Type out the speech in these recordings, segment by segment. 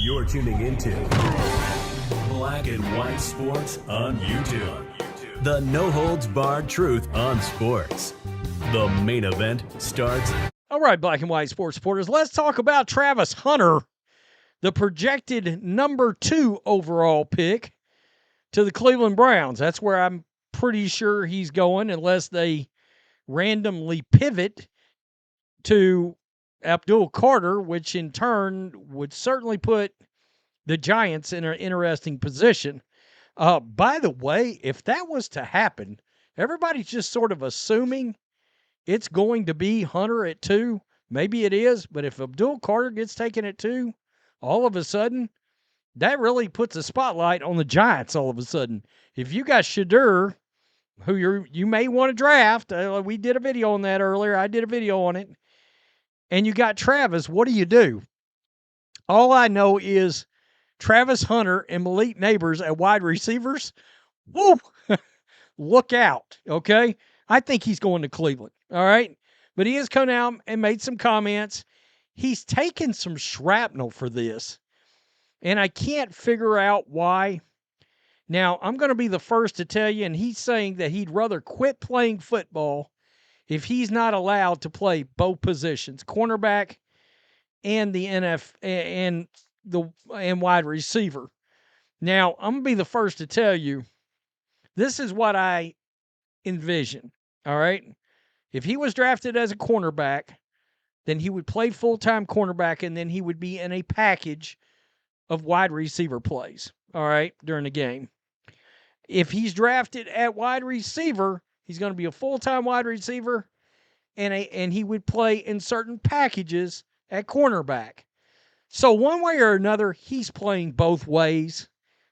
You're tuning into Black and White Sports on YouTube. The no-holds-barred truth on sports. The main event starts. All right, Black and White Sports supporters, let's talk about Travis Hunter, the projected number 2 overall pick to the Cleveland Browns. That's where I'm pretty sure he's going, unless they randomly pivot to Abdul Carter, which in turn would certainly put the Giants in an interesting position. By the way, if that was to happen, everybody's just sort of assuming it's going to be Hunter at 2. Maybe it is, but if Abdul Carter gets taken at 2, all of a sudden, that really puts a spotlight on the Giants all of a sudden. If you got Shadur, who you may want to draft, we did a video on that earlier. I did a video on it. And you got Travis, what do you do? All I know is Travis Hunter and Malik Neighbors at wide receivers, woo, look out, okay? I think he's going to Cleveland, all right? But he has come out and made some comments. He's taken some shrapnel for this, and I can't figure out why. Now, I'm going to be the first to tell you, and he's saying that he'd rather quit playing football if he's not allowed to play both positions, cornerback and the and wide receiver. Now, I'm going to be the first to tell you, this is what I envision, all right? If he was drafted as a cornerback, then he would play full-time cornerback, and then he would be in a package of wide receiver plays, all right, during the game. If he's drafted at wide receiver, he's going to be a full-time wide receiver, and he would play in certain packages at cornerback. So one way or another, he's playing both ways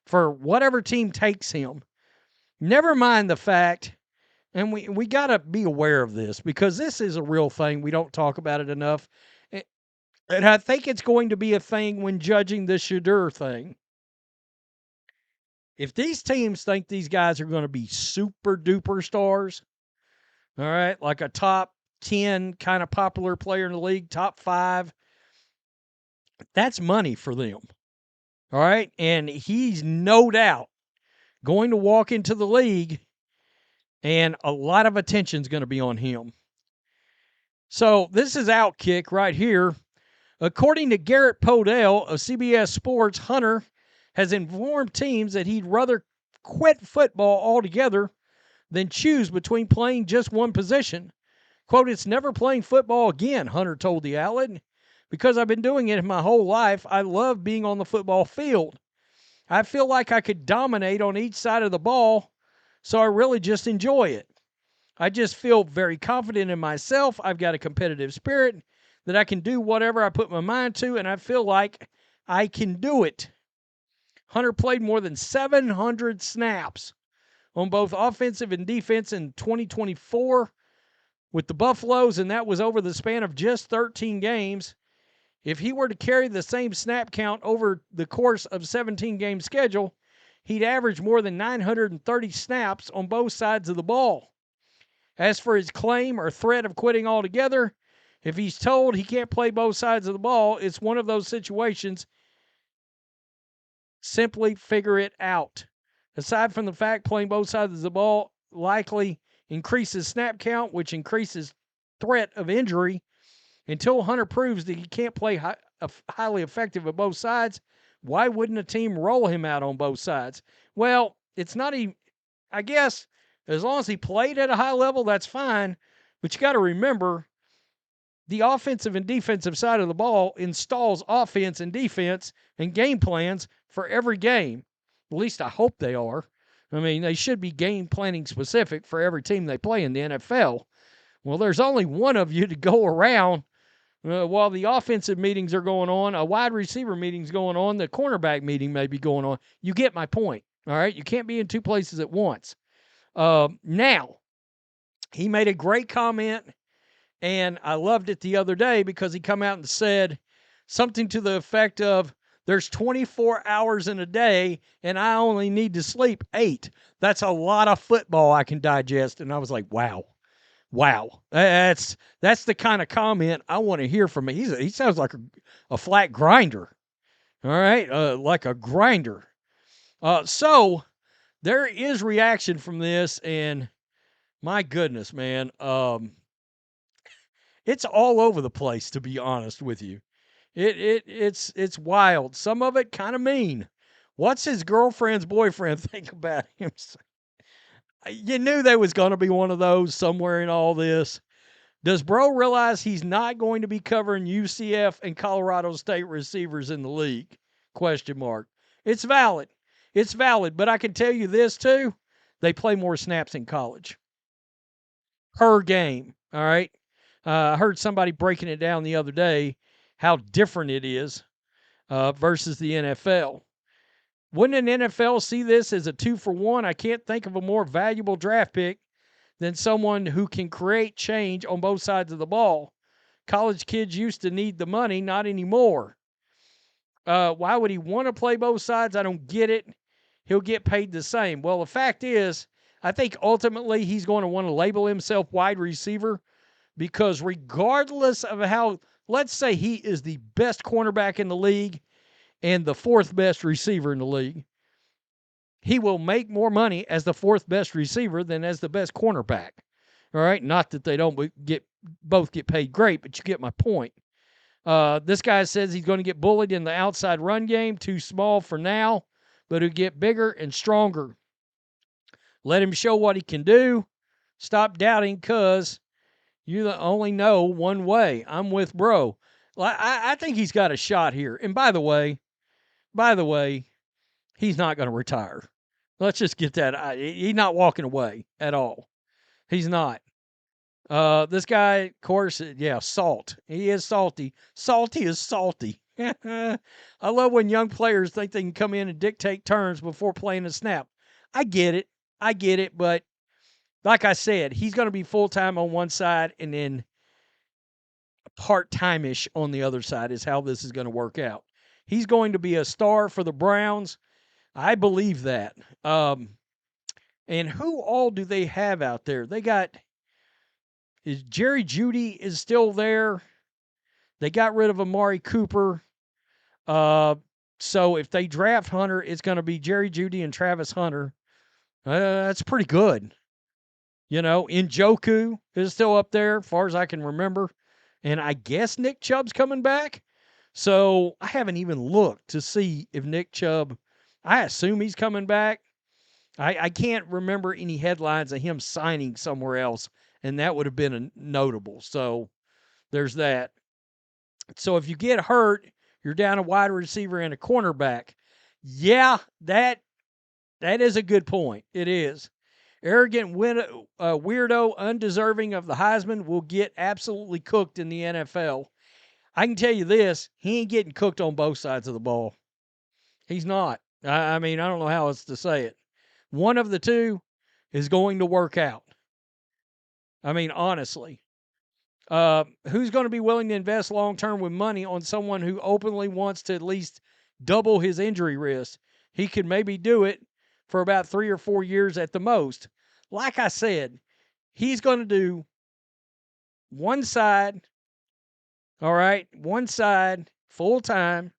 for whatever team takes him. Never mind the fact, and we got to be aware of this because this is a real thing. We don't talk about it enough. And I think it's going to be a thing when judging the Shadur thing. If these teams think these guys are going to be super duper stars, all right, like a top 10 kind of popular player in the league, top 5, that's money for them. All right. And he's no doubt going to walk into the league, and a lot of attention's going to be on him. So this is Outkick right here. According to Garrett Podell of CBS Sports, Hunter has informed teams that he'd rather quit football altogether than choose between playing just one position. Quote, "It's never playing football again," Hunter told the outlet. "Because I've been doing it my whole life, I love being on the football field. I feel like I could dominate on each side of the ball, so I really just enjoy it. I just feel very confident in myself. I've got a competitive spirit that I can do whatever I put my mind to, and I feel like I can do it." Hunter played more than 700 snaps on both offensive and defense in 2024 with the Buffaloes, and that was over the span of just 13 games. If he were to carry the same snap count over the course of 17-game schedule, he'd average more than 930 snaps on both sides of the ball. As for his claim or threat of quitting altogether, if he's told he can't play both sides of the ball, it's one of those situations. Simply figure it out. Aside from the fact playing both sides of the ball likely increases snap count, which increases threat of injury, until Hunter proves that he can't play highly effective at both sides, why wouldn't a team roll him out on both sides? Well, it's not even, I guess, as long as he played at a high level, that's fine. But you got to remember, the offensive and defensive side of the ball installs offense and defense and game plans for every game. At least I hope they are. I mean, they should be game planning specific for every team they play in the NFL. Well, there's only one of you to go around while the offensive meetings are going on, a wide receiver meeting's going on, the cornerback meeting may be going on. You get my point, all right? You can't be in two places at once. Now, he made a great comment, and I loved it the other day because he come out and said something to the effect of, there's 24 hours in a day, and I only need to sleep 8. That's a lot of football I can digest. And I was like, wow. Wow, that's the kind of comment I want to hear from him. He sounds like a flat grinder. All right, like a grinder. So there is reaction from this, and my goodness, man, it's all over the place. To be honest with you, it's wild. Some of it kind of mean. What's his girlfriend's boyfriend think about him? You knew there was going to be one of those somewhere in all this. Does Bro realize he's not going to be covering UCF and Colorado State receivers in the league? Question mark. It's valid. It's valid, but I can tell you this too. They play more snaps in college per game. All right. I heard somebody breaking it down the other day how different it is versus the NFL. Wouldn't an NFL see this as a 2-for-1? I can't think of a more valuable draft pick than someone who can create change on both sides of the ball. College kids used to need the money, not anymore. Why would he want to play both sides? I don't get it. He'll get paid the same. Well, the fact is, I think ultimately he's going to want to label himself wide receiver because regardless of how, let's say he is the best cornerback in the league and the fourth best receiver in the league, he will make more money as the fourth best receiver than as the best cornerback. All right, not that they don't both get paid great, but you get my point. This guy says he's going to get bullied in the outside run game, too small for now, but he'll get bigger and stronger. Let him show what he can do. Stop doubting, cuz you only know one way. I'm with Bro. I think he's got a shot here. And by the way, he's not going to retire. Let's just get that. He's not walking away at all. He's not. This guy, of course, yeah, salt. He is salty. Salty is salty. I love when young players think they can come in and dictate turns before playing a snap. I get it. But like I said, he's going to be full-time on one side and then part-time-ish on the other side is how this is going to work out. He's going to be a star for the Browns. I believe that. And who all do they have out there? They got is Jerry Jeudy is still there. They got rid of Amari Cooper. So if they draft Hunter, it's going to be Jerry Jeudy and Travis Hunter. That's pretty good. You know, Njoku is still up there, as far as I can remember. And I guess Nick Chubb's coming back. So I haven't even looked to see if Nick Chubb, I assume he's coming back. I can't remember any headlines of him signing somewhere else, and that would have been notable. So there's that. So if you get hurt, you're down a wide receiver and a cornerback. Yeah, that is a good point. It is. Arrogant weirdo, undeserving of the Heisman will get absolutely cooked in the NFL. I can tell you this, he ain't getting cooked on both sides of the ball. He's not. I mean, I don't know how else to say it. One of the two is going to work out. I mean, honestly. Who's going to be willing to invest long-term with money on someone who openly wants to at least double his injury risk? He could maybe do it for about 3 or 4 years at the most. Like I said, he's going to do one side, all right, one side full-time,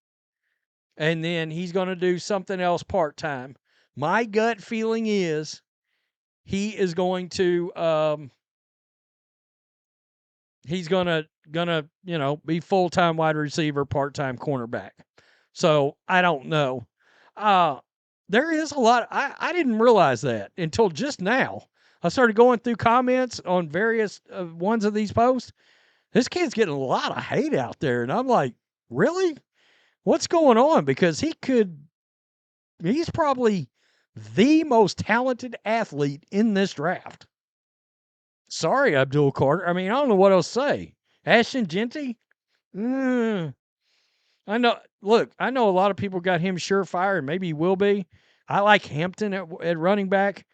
and then he's going to do something else part-time. My gut feeling is he is going to he's gonna be full-time wide receiver, part-time cornerback. So I don't know. There is a lot. I didn't realize that until just now. I started going through comments on various ones of these posts. This kid's getting a lot of hate out there, and I'm like, really? What's going on? Because he's probably the most talented athlete in this draft. Sorry, Abdul Carter. I mean, I don't know what else to say. Ashton Genty? I know. Look, I know a lot of people got him surefire, and maybe he will be. I like Hampton at running back.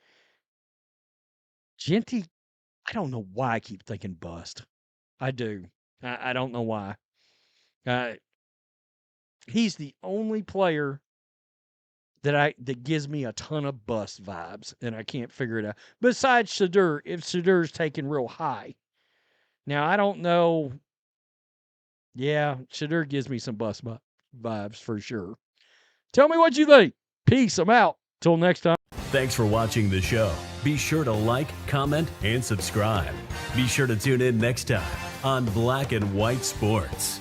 Genty, I don't know why I keep thinking bust. I do. I don't know why. He's the only player that gives me a ton of bust vibes, and I can't figure it out. Besides Shadur, if Shadur's taken real high. Now, I don't know. Yeah, Shadur gives me some bust vibes for sure. Tell me what you think. Peace. I'm out. Till next time. Thanks for watching the show. Be sure to like, comment, and subscribe. Be sure to tune in next time on Black and White Sports.